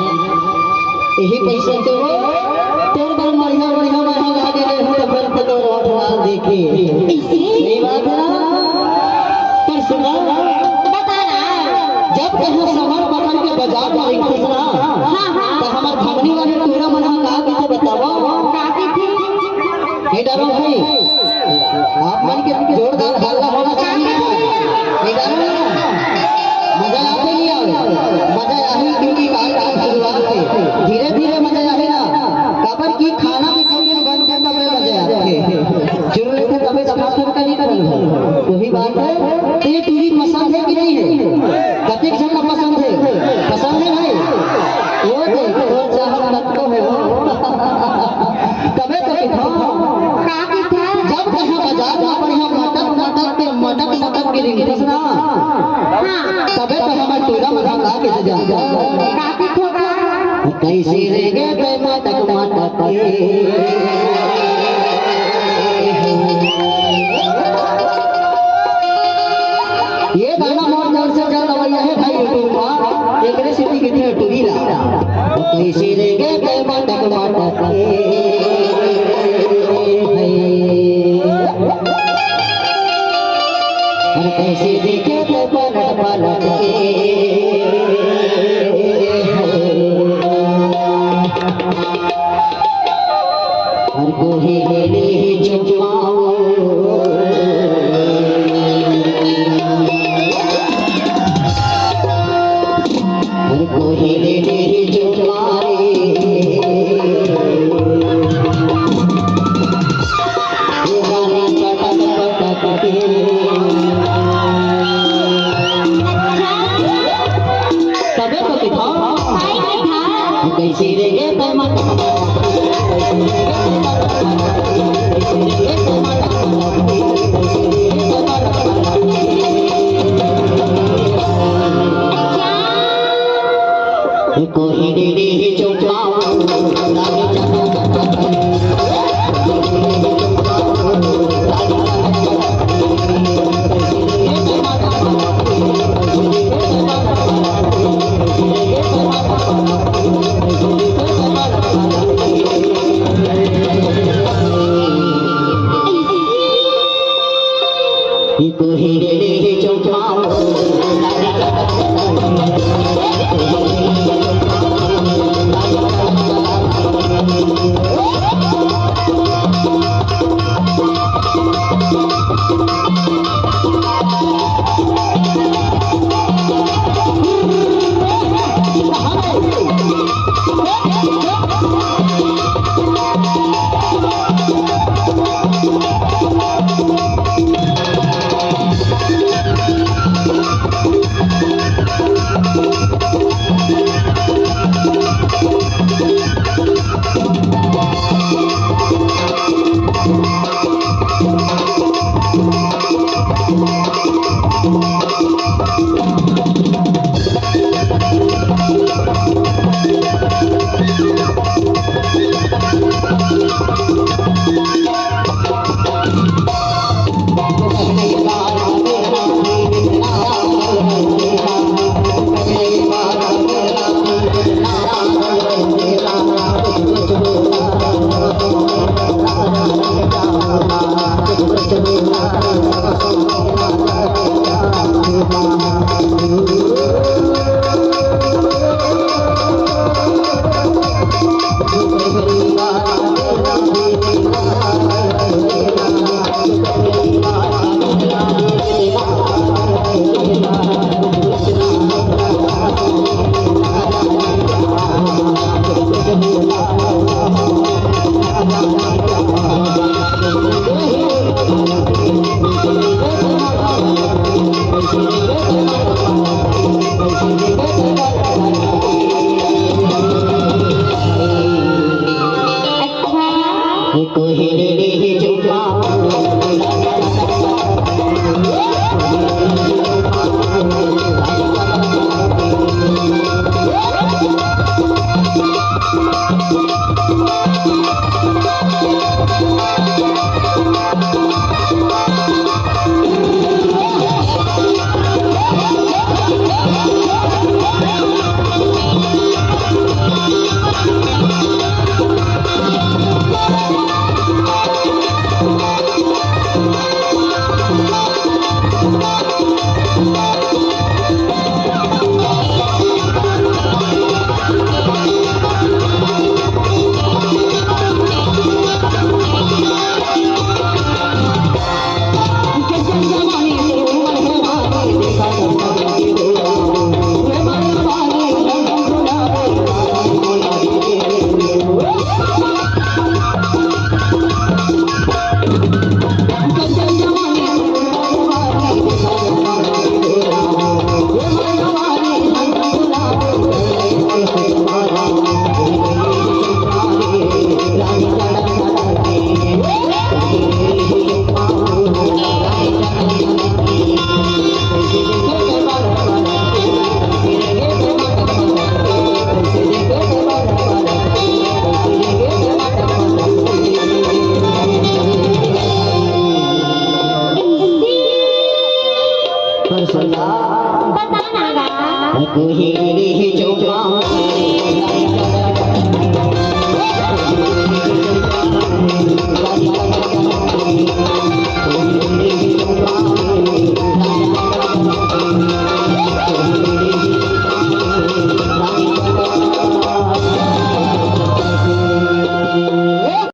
यही पैसा तो तोर बार बढ़िया बढ़िया बढ़िया लागे ले हो तो फिर तो रोड वाल देखे सही बात है ना। पर सुना बता ना जब कहीं समर पकड़ के बाजार में आई थी ना तो हमार धमनी वाले तोरा मन में का के बताओ काकी थी नहीं डरो भाई आप मन के जोरदार हल्ला होना चाहिए नहीं डरो मजा आते ही मजा आई क्योंकि आज शुरुआत है धीरे धीरे मजा आएगा कबर की खाना भी जल्दी बन के तब मजा आते शुरू लेते तबे समाप्त का नहीं करेंगे वही बात है ये टीवी पसंद है कि नहीं है कतिक जन का पसंद है भाई वो तो चाहत लगता है तबे तो जब कहीं बाजार जा पर हम मटक के लिए ना तबे तो हमारे टोला में ला के जा कैसे रहेंगे तो मटक ये गाना बहुत जोर से चल रहा है भाई यूट्यूब पर एक सिटी कितने टूरी ला कैसे रहेंगे तो मटक कैसे देखे तो पलट हर कोई ले ले चुमाओ हर कोई ले ले चुमारे ये गाना पटक कैसे रहेंगे कोई दीदी चुपाओ पर सुना बताना कोई जो